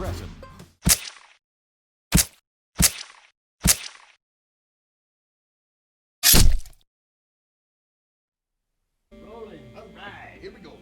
progressing. Rolling. All right, here we go.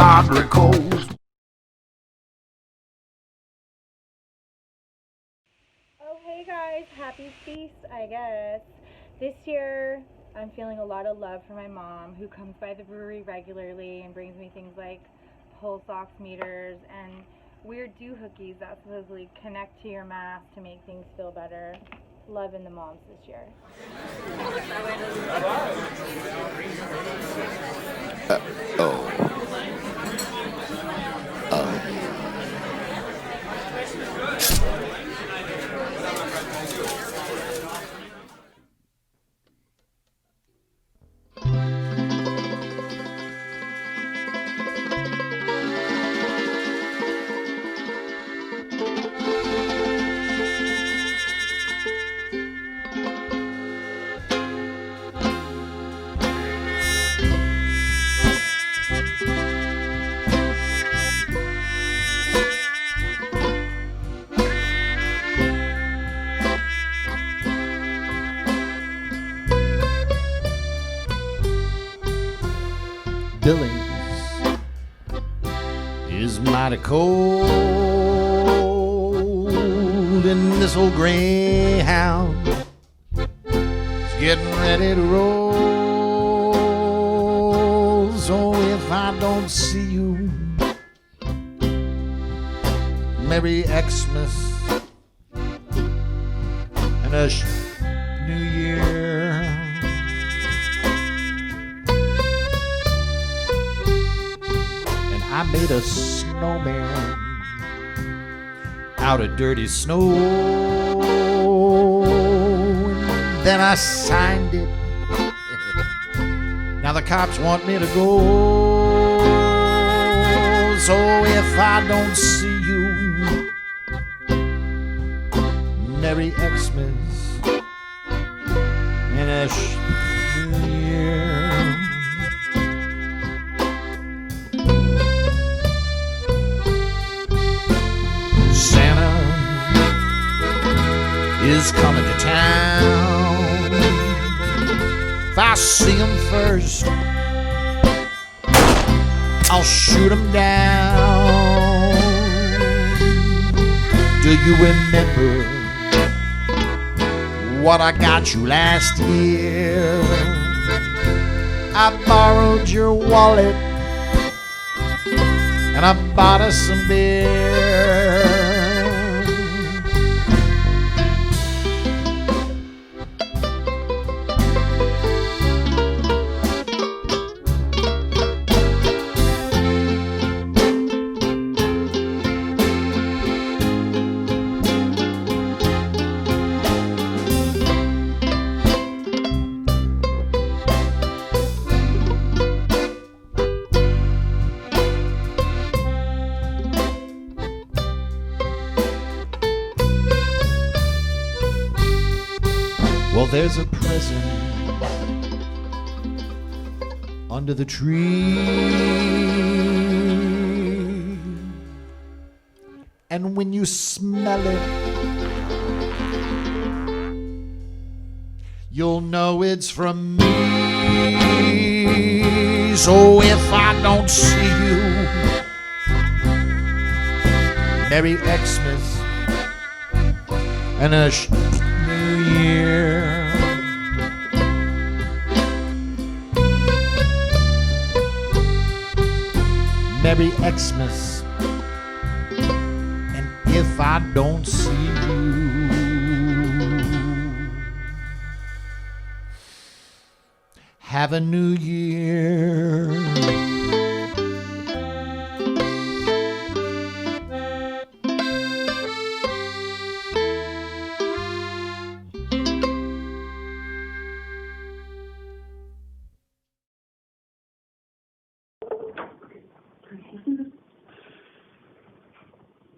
Barbary Coast. guys, happy feast, I guess. This year, I'm feeling a lot of love for my mom, who comes by the brewery regularly and brings me things like pulse ox meters and weird dew hookies that supposedly connect to your mass to make things feel better. Loving the moms this year. Billings is mighty cold, and this old greyhound is getting ready to roll. So if I don't see you, Merry Xmas and a New Year. I made a snowman out of dirty snow, and then I signed it. Now the cops want me to go. So if I don't see you, Merry Xmas and a New Year. Santa is coming to town. If I see him first, I'll shoot him down. Do you remember what I got you last year? I borrowed your wallet and I bought us some beer. Well, there's a present under the tree, and when you smell it, you'll know it's from me. So if I don't see you, Merry Xmas and a New Year. Merry Xmas, and if I don't see you, have a New Year.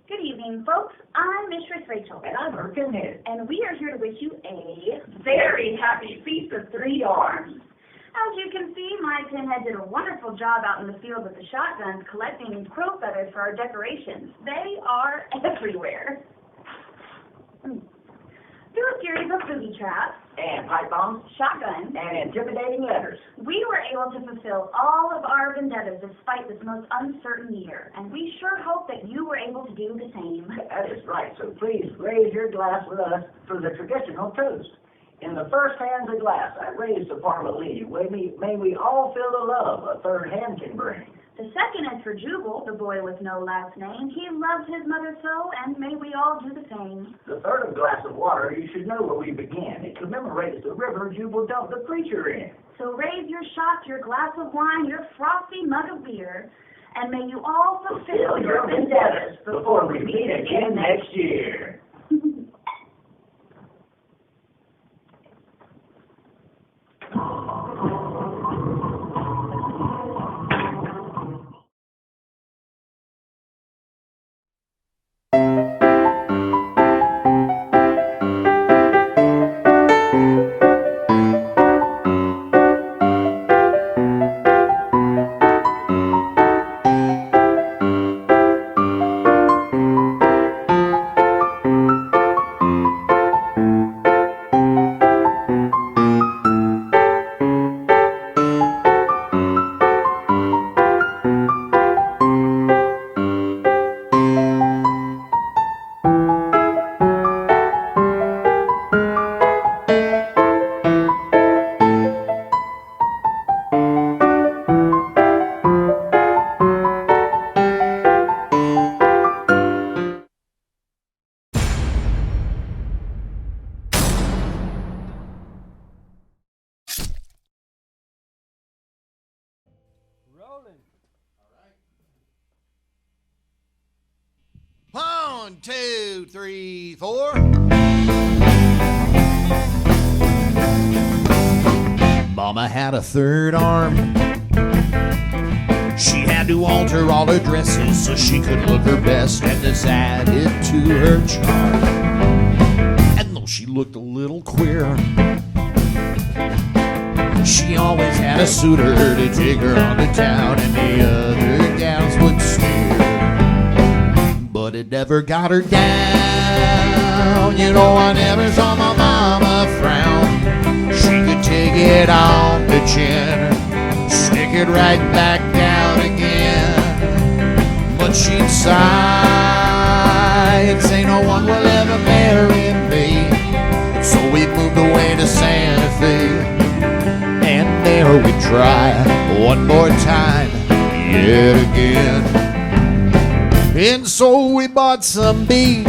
Good evening, folks. I'm Mistress Rachel. And I'm her pinhead. And we are here to wish you a very happy Feast of Three Arms. As you can see, my pinhead did a wonderful job out in the field with the shotguns collecting crow feathers for our decorations. They are everywhere. Through a series of booby traps and pipe bombs shotguns, and intimidating letters. we were able to fulfill all of our vendettas despite this most uncertain year, and we sure hope that you were able to do the same. That is right, so please raise your glass with us for the traditional toast. In the first stanza glass, I raise the parley. May we all feel the love a third hand can bring. The second is for Jubal, the boy with no last name. He loves his mother so, and may we all do the same. The third of glass of water, you should know where we began. It commemorates the river Jubal dumped the preacher in. So raise your shot, your glass of wine, your frosty mug of beer, and may you all fulfill your vendettas before we meet again next year. Rolling. All right. 1, 2, 3, 4. Mama had a third arm. She had to alter all her dresses so she could look her best, and this added to her charm. And though she looked a little queer, she always had a suitor to take her on to town, and the other gals would stare. But it never got her down. You know, I never saw my mama frown. She could take it on the chin, stick it right back down again. But she'd sigh and say, no one will ever marry me. So we moved away to Santa Fe. And there we try one more time, yet again. And so we bought some bees,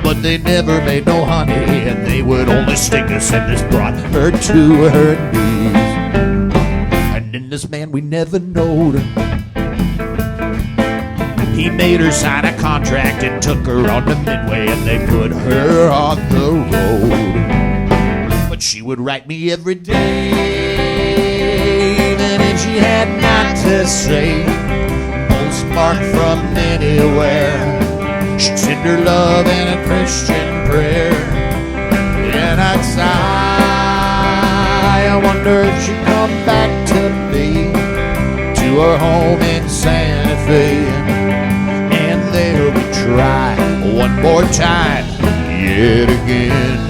but they never made no honey, and they would only sting us, and this brought her to her knees. And then this man we never knowed, he made her sign a contract and took her on to Midway, and they put her on the road. But she would write me every day, even if she had not to say, postmarked from anywhere. She'd send her love and a Christian prayer. And I'd sigh, I wonder if she'd come back to me, to her home in Santa Fe. And there we try one more time, yet again.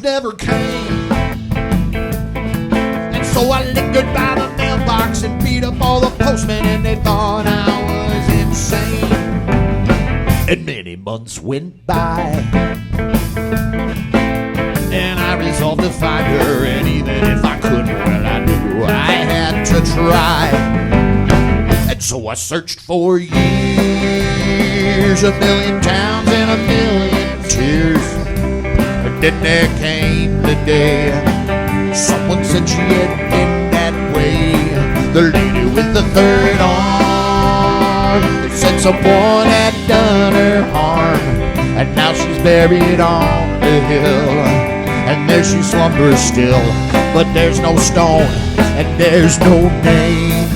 Never came, and so I lingered by the mailbox and beat up all the postmen, and they thought I was insane. And many months went by, and I resolved to find her, and even if I couldn't, well, I knew I try. And so I searched for years, a million times and a million tears. But then there came the day someone said she had been that way. The lady with the third arm, they said someone had done her harm. And now she's buried on the hill, and there she slumbers still. But there's no stone, and there's no name.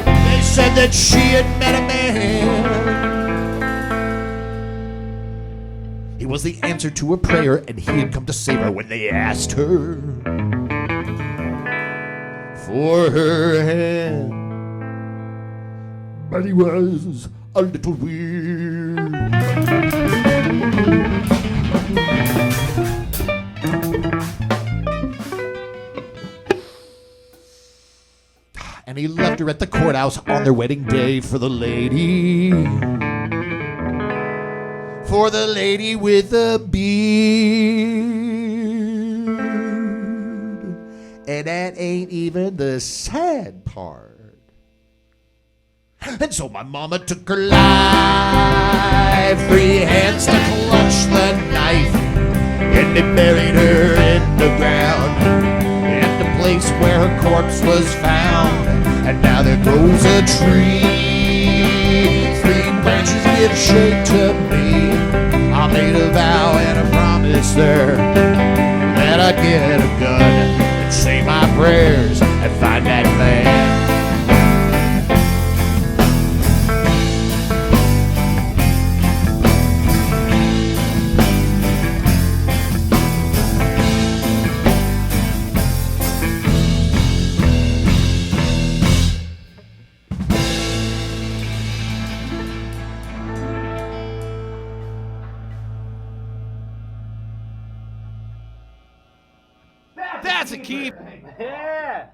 They said that she had met a man. He was the answer to her prayer, and he had come to save her when they asked her for her hand. But he was a little weird. And he left her at the courthouse on their wedding day for the lady. For the lady with the beard. And that ain't even the sad part. And so my mama took her life, 3 hands to clutch the knife, and they buried her in the ground, at the place where her corpse was found. And now there grows a tree, 3 branches give shade to me. I made a vow and I promised her that I'd get a gun and say my prayers and find that man. That's a keep. Yeah.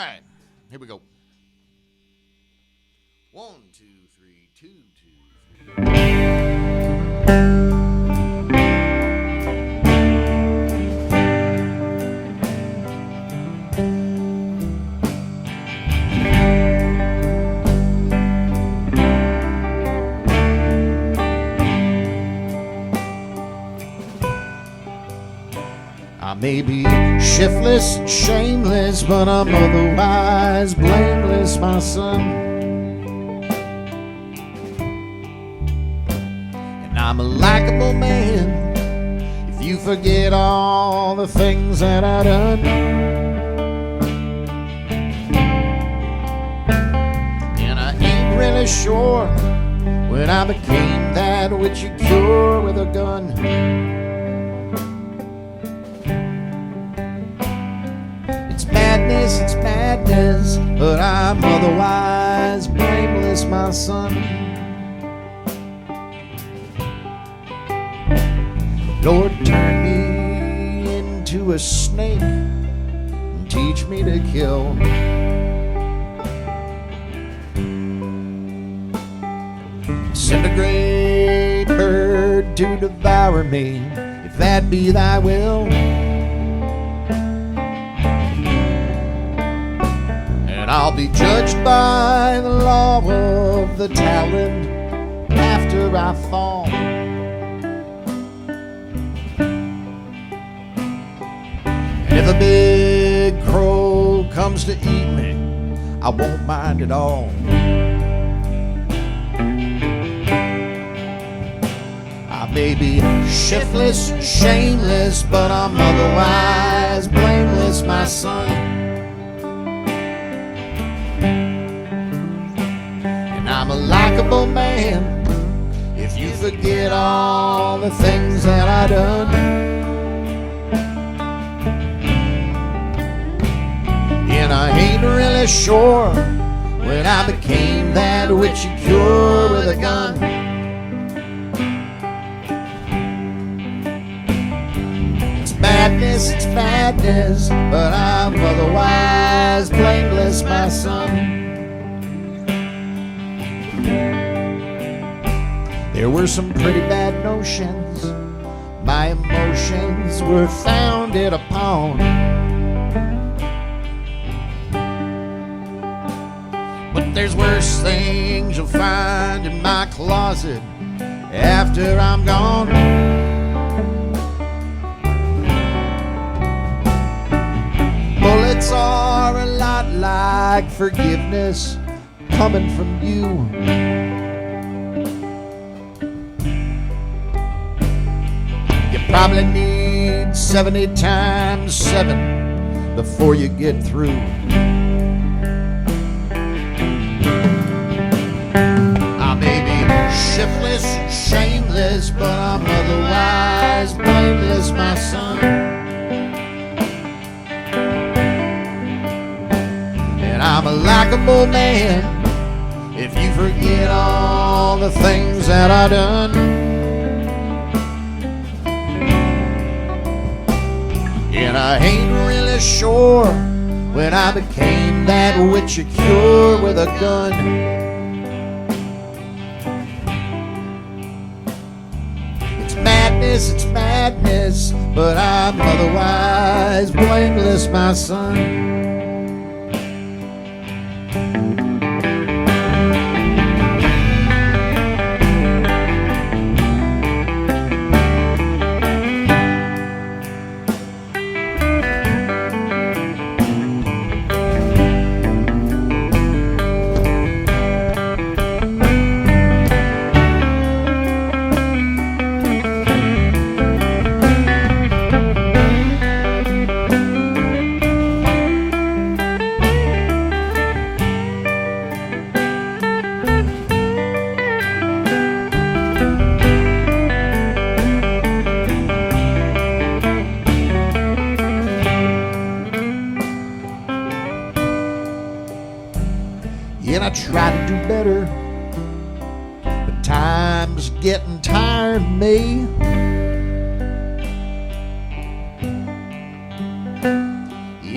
right, here we go. 1, 2, 3, 2, 2, 3. I may be shiftless, shameless, but I'm otherwise blameless, my son. And I'm a likable man if you forget all the things that I done. And I ain't really sure when I became that which you cure with a gun. It's madness, but I'm otherwise blameless, my son. Lord, turn me into a snake and teach me to kill. Send a great bird to devour me, if that be thy will. I'll be judged by the law of the talent after I fall. And if a big crow comes to eat me, I won't mind at all. I may be shiftless, shameless, but I'm otherwise blameless, my son. I'm a likable man if you forget all the things that I done. And I ain't really sure when I became that which you cure with a gun. It's madness, but I'm otherwise blameless, my son. There were some pretty bad notions my emotions were founded upon. But there's worse things you'll find in my closet after I'm gone. Bullets are a lot like forgiveness coming from you. Probably need 70 times 7 before you get through. I may be shiftless, shameless, but I'm otherwise blameless, my son. And I'm a likable man if you forget all the things that I done. And I ain't really sure when I became that which you cure with a gun. It's madness, but I'm otherwise blameless, my son. And I try to do better, but time's getting tired of me.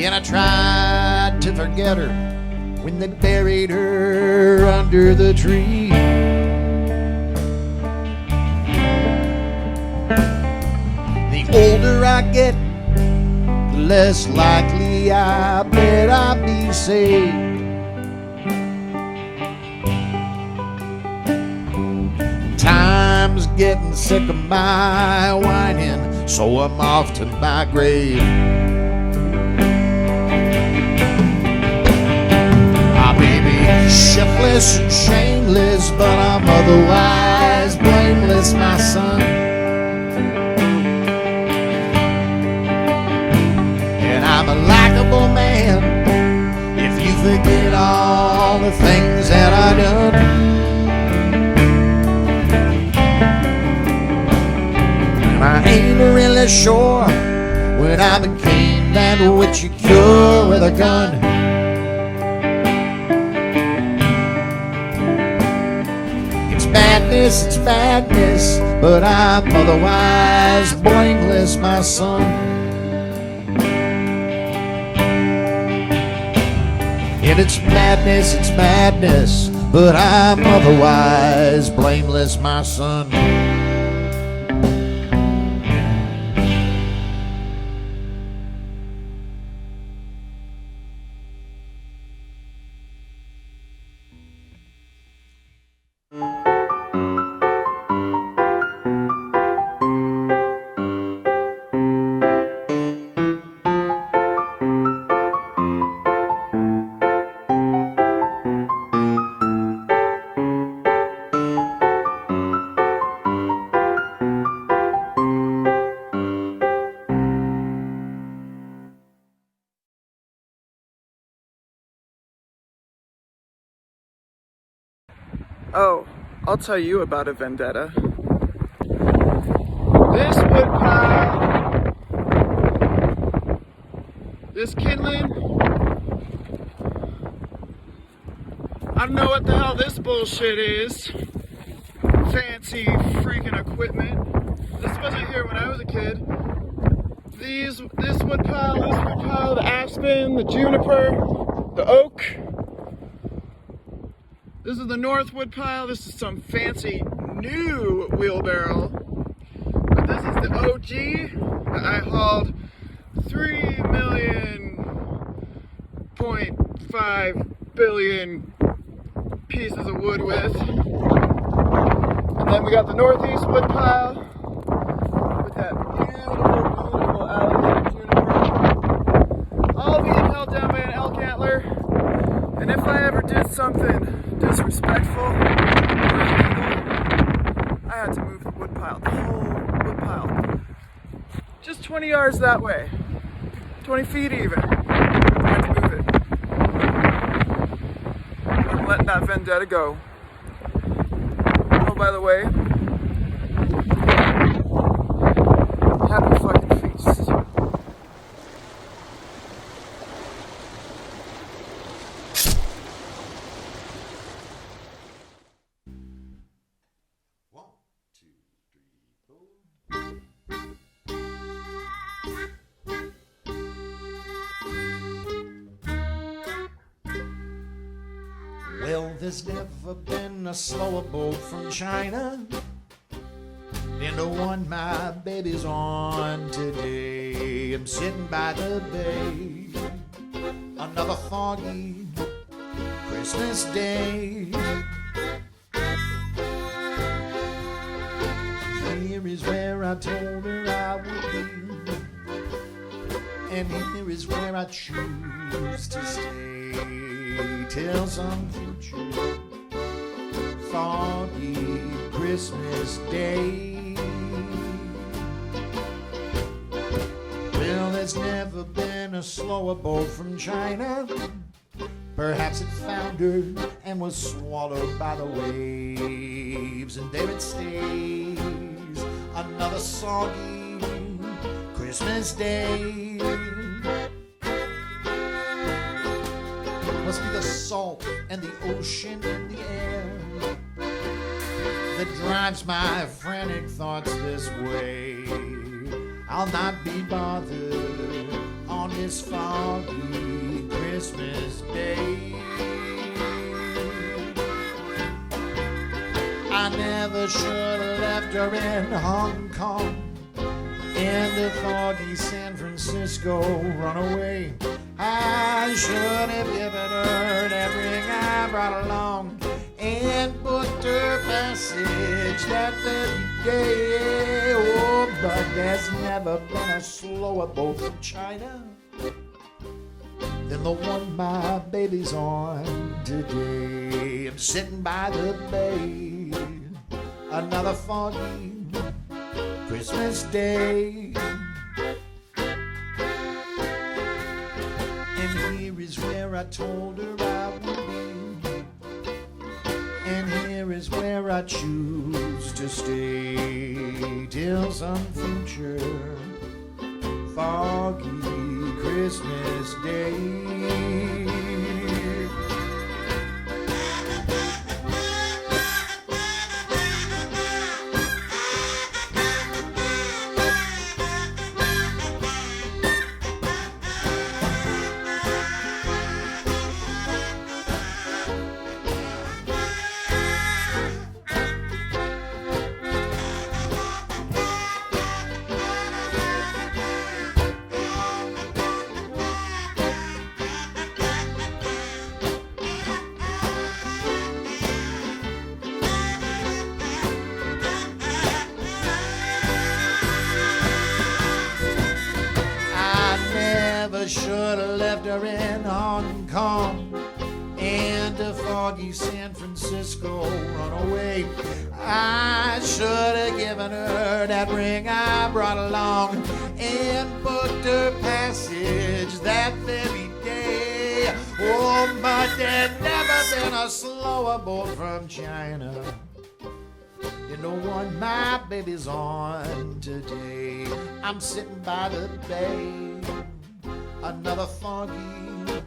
And I tried to forget her when they buried her under the tree. The older I get, the less likely I bet I'll be saved. Time's getting sick of my whining, so I'm off to my grave. I may be shiftless and shameless, but I'm otherwise blameless, my son. And I'm a likable man if you forget all the things that I done. I ain't really sure when I became that witchy cure with a gun. It's madness, but I'm otherwise blameless, my son. And it's madness, but I'm otherwise blameless, my son. Oh, I'll tell you about a vendetta. This woodpile, this kindling, I don't know what the hell this bullshit is. Fancy freaking equipment. This wasn't here when I was a kid. This woodpile, the aspen, the juniper, the oak. This is the north woodpile. This is some fancy new wheelbarrow. But this is the OG that I hauled 3.5 billion pieces of wood with. And then we got the northeast woodpile with that beautiful alligator juniper. All being held down by an elk antler. And if I ever did something disrespectful or illegal, I had to move the woodpile, the whole woodpile. Just 20 yards that way, 20 feet even. I had to move it. I'm letting that vendetta go. Oh, by the way, happy fucking feast. Well, there's never been a slower boat from China than the one my baby's on today. I'm sitting by the bay, another foggy Christmas day. Here is where I told her I would be, and here is where I choose to stay till some future foggy Christmas day. Well, there's never been a slower boat from China. Perhaps it foundered and was swallowed by the waves, and there it stays, another soggy Christmas day. Must be the salt and the ocean in the air that drives my frantic thoughts this way. I'll not be bothered on this foggy Christmas Christmas Day. I never should have left her in Hong Kong, in the foggy San Francisco runaway. I should have given her that ring I brought along and booked her passage that very day. Oh, but there's never been a slower boat from China than the one my baby's on today. I'm sitting by the bay, another foggy Christmas Day. And here is where I told her I would be, and here is where I choose to stay till some future foggy Christmas Day. Should have left her in Hong Kong and a foggy San Francisco runaway. I should have given her that ring I brought along and booked her passage that very day. Oh, but there'd never been a slower boat from China than the one my baby's on today. I'm sitting by the bay, another foggy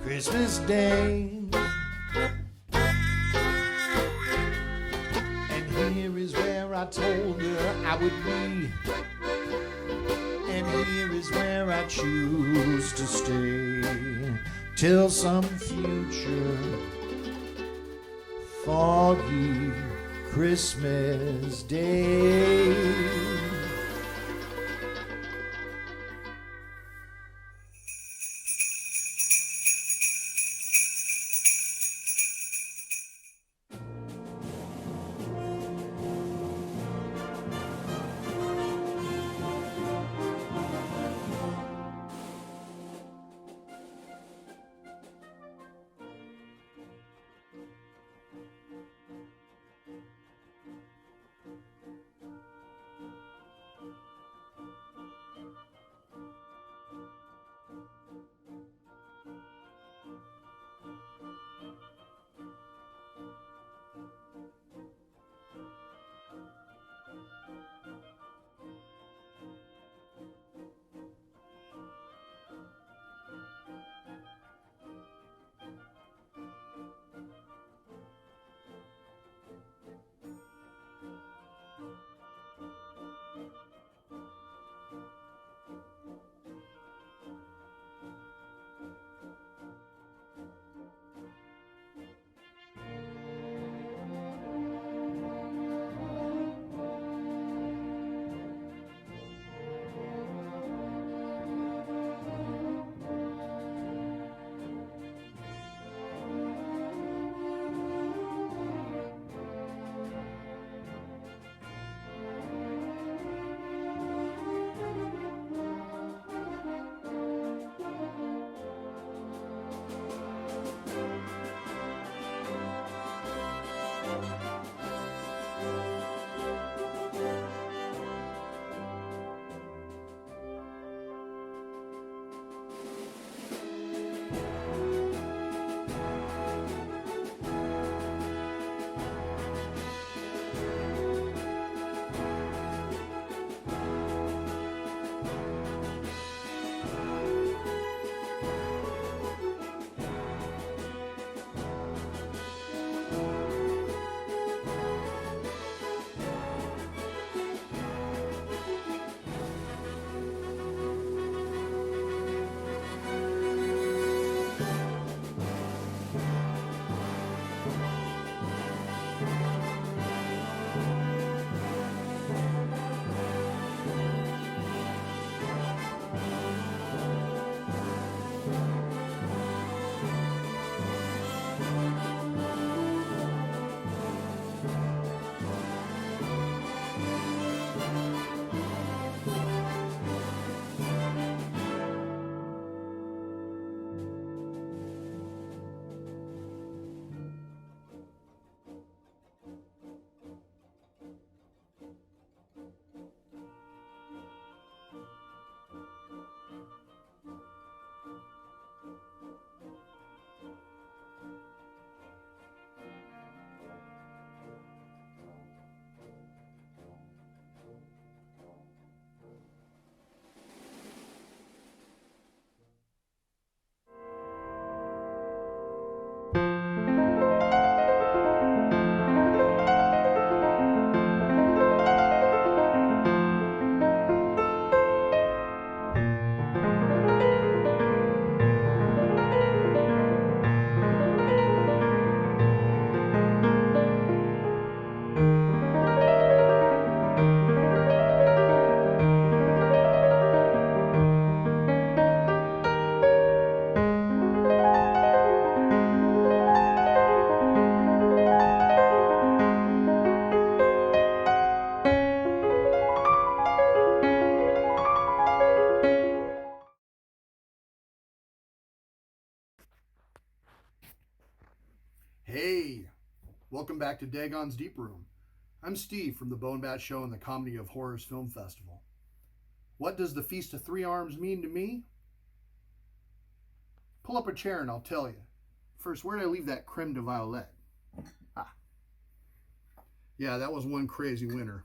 Christmas Day. And here is where I told her I would be, and here is where I choose to stay till some future foggy Christmas Day. Hey, welcome back to Dagon's Deep Room. I'm Steve from the Bone Bat Show and the Comedy of Horrors Film Festival. What does the Feast of Three Arms mean to me? Pull up a chair and I'll tell you. First, where did I leave that creme de violet? Yeah, that was one crazy winter.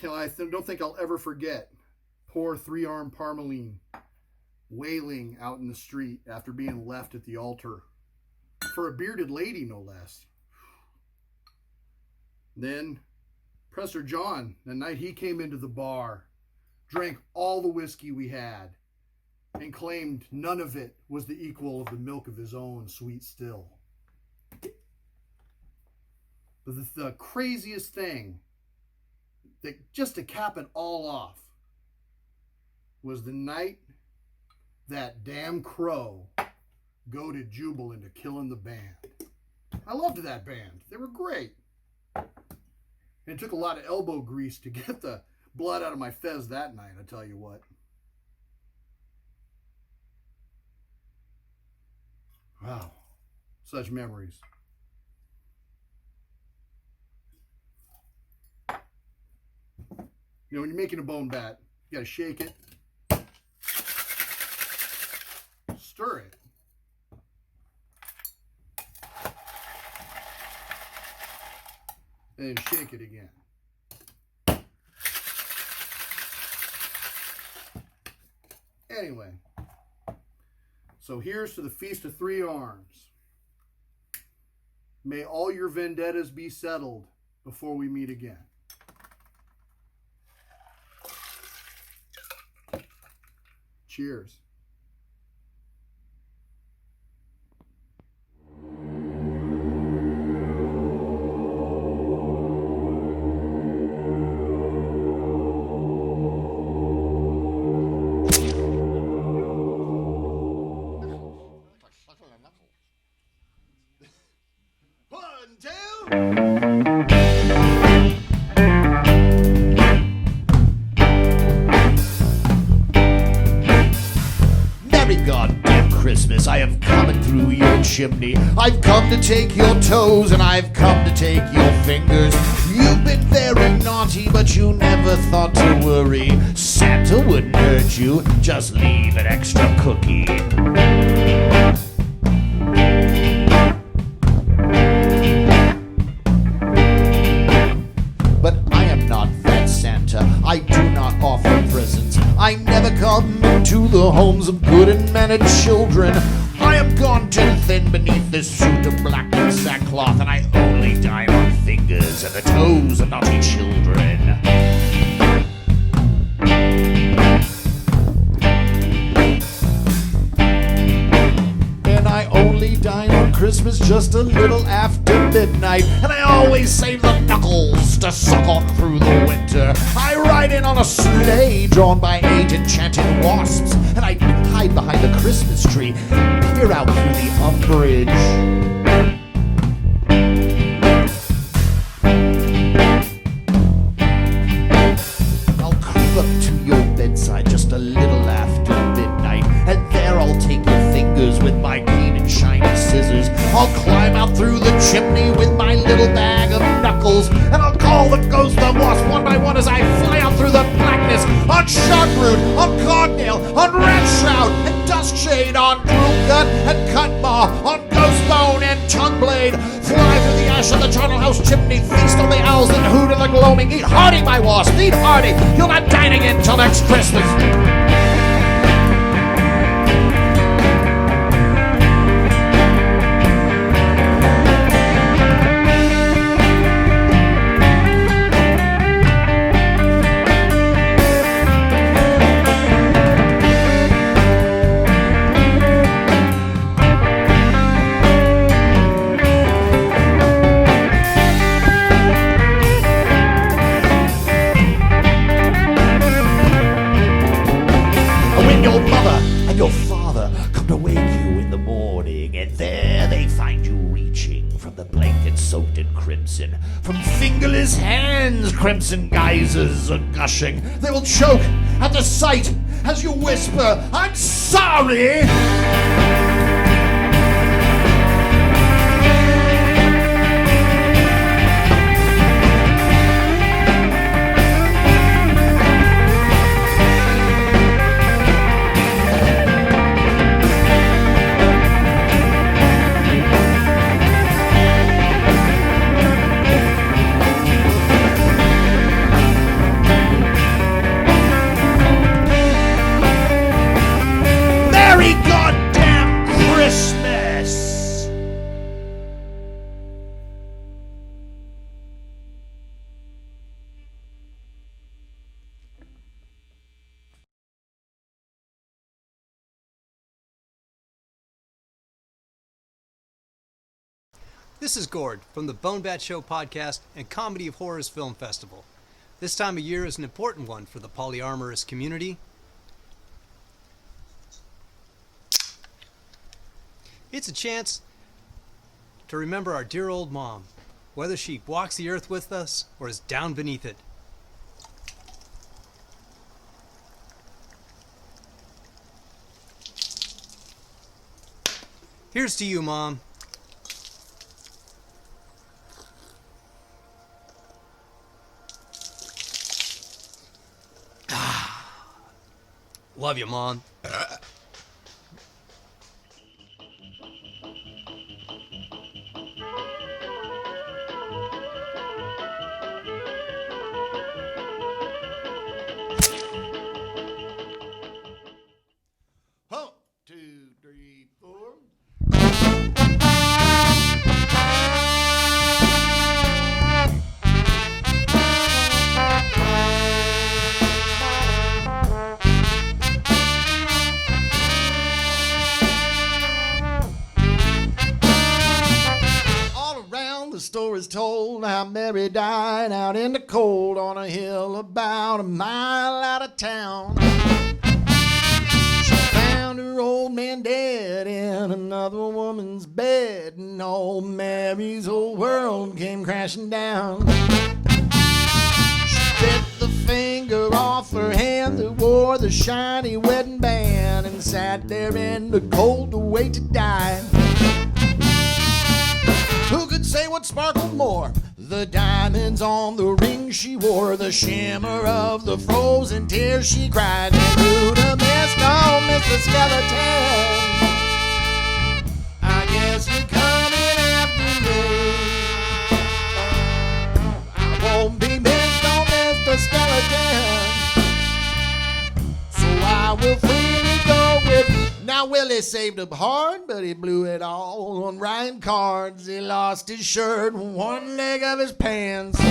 Don't think I'll ever forget poor three-armed Parmeline wailing out in the street after being left at the altar. For a bearded lady, no less. Then, Prester John, the night he came into the bar, drank all the whiskey we had and claimed none of it was the equal of the milk of his own sweet still. But the craziest thing, that just to cap it all off, was the night that damn crow goaded Jubal into killing the band. I loved that band. They were great. And it took a lot of elbow grease to get the blood out of my fez that night, I tell you what. Wow. Such memories. You know, when you're making a bone bat, you gotta shake it, stir it, and then shake it again. Anyway, so here's to the Feast of Three Arms. May all your vendettas be settled before we meet again. Cheers. One, two. Goddamn Christmas, I have come through your chimney. I've come to take your toes and I've come to take your fingers. You've been very naughty, but you never thought to worry. Santa wouldn't hurt you, just leave an extra cookie. But I am not that Santa. I do not offer presents. I never come into the homes of good and mannered children. I am gaunt and thin beneath this suit of black and sackcloth, and I only dine on fingers and the toes of naughty children. And I only dine on Christmas just a little after midnight, and I always save the knuckles to suck on through the winter. I ride in on a sleigh drawn by 8 enchanted wasps, and I hide behind the Christmas tree, peer out through the umbrage. I'll creep up to your bedside just a little after midnight, and there I'll take your fingers with my keen and shiny scissors. I'll climb out through the chimney with my little bag of knuckles, and I'll call the ghost of wasp one by one as I fly out through the blackness on Sharkroot, on Cognail, on Rat Shroud, and Dust Shade, on Droolgut and Cutmaw, on Ghostbone and Tongueblade. Fly through the ash of the charnel house chimney, feast on the owls that hoot in the gloaming. Eat hearty, my wasp, eat hearty. You'll not dine again till next Christmas. Your father come to wake you in the morning, and there they find you reaching from the blanket soaked in crimson. From fingerless hands, crimson geysers are gushing. They will choke at the sight as you whisper, "I'm sorry!" This is Gord from the Bone Bat Show podcast and Comedy of Horrors Film Festival. This time of year is an important one for the polyamorous community. It's a chance to remember our dear old mom, whether she walks the earth with us or is down beneath it. Here's to you, Mom. Love you, Mom. Huh. 2, 3, 4. All around the story's told how Mary died out in the cold on a hill about a mile out of town. She found her old man dead in another woman's bed, and old Mary's whole world came crashing down. She bit the finger off her hand that wore the shiny wedding band and sat there in the cold to wait to die. Who could say what sparkled more? The diamonds on the ring she wore, the shimmer of the frozen tears she cried. Through the mist, oh, Mr. Skeleton, I guess you're coming after me. I won't be missed, oh, Mr. Skeleton, so I will freely go with. Now Willie saved up hard, but he blew it all on writing cards. He lost his shirt and one leg of his pants. He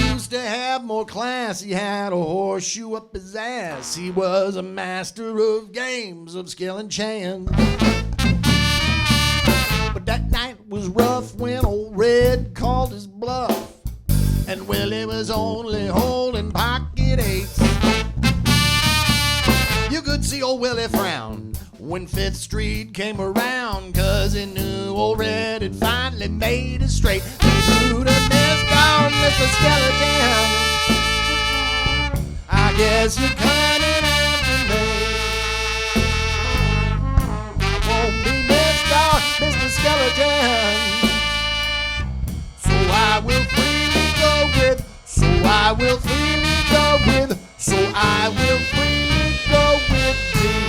used to have more class. He had a horseshoe up his ass. He was a master of games of skill and chance. But that night was rough when old Red called his bluff, and Willie was only holding pocket eights. You could see old Willie frown when 5th Street came around, 'cause he knew old Red had finally made it straight. He threw the mist on Mr. Skeleton, I guess you're coming after me. I won't be missed on Mr. Skeleton, so I will freely go with, so I will freely go with, so I will freely go with thee.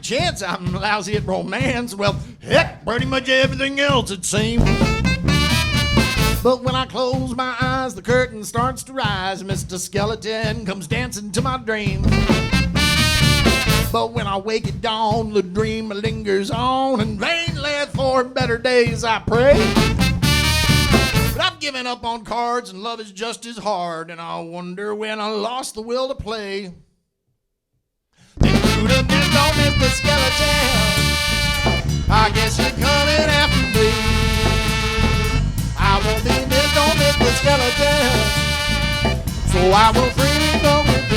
chance I'm lousy at romance. Well, heck, pretty much everything else it seems. But when I close my eyes, the curtain starts to rise. Mr. Skeleton comes dancing to my dream. But when I wake at dawn, the dream lingers on, and vainly for better days I pray. But I've given up on cards, and love is just as hard, and I wonder when I lost the will to play. Then shoot a miss on Mr. Skeleton, I guess you're coming after me. I won't be missed on Mr. Skeleton, so I will freely go with thee.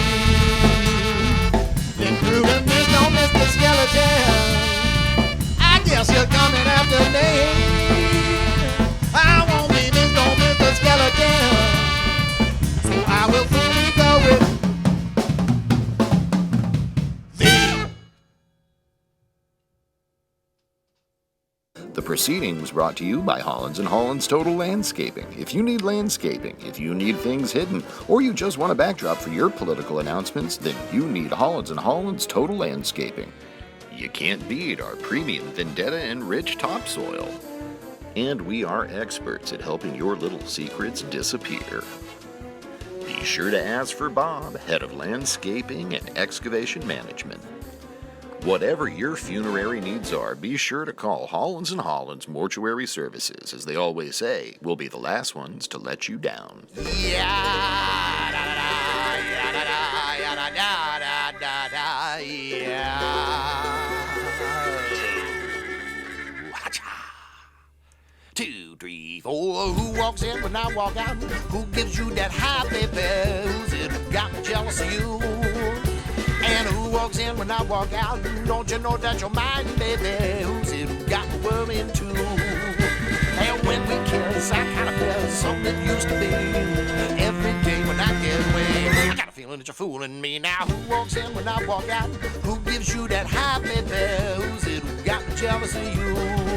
Then through the mist on Mr. Skeleton, I guess you're coming after me. I won't be missed on Mr. Skeleton, so I will freely go with thee. The proceeding was brought to you by Hollins Hollins Total Landscaping. If you need landscaping, if you need things hidden, or you just want a backdrop for your political announcements, then you need Hollins Hollins Total Landscaping. You can't beat our premium Vendetta and rich topsoil. And we are experts at helping your little secrets disappear. Be sure to ask for Bob, head of landscaping and excavation management. Whatever your funerary needs are, be sure to call Hollins Hollins Mortuary Services. As they always say, we'll be the last ones to let you down. Two, three, four. Who walks in when I walk out? Who gives you that high, baby? Who's it who got me jealous of you? And who walks in when I walk out? Don't you know that you're mine, baby? Who's it who got me worrying too? And when we kiss, I kind of feel something that used to be. Every day when I get away, I got a feeling that you're fooling me. Now who walks in when I walk out? Who gives you that high, baby? Who's it who got me jealous of you?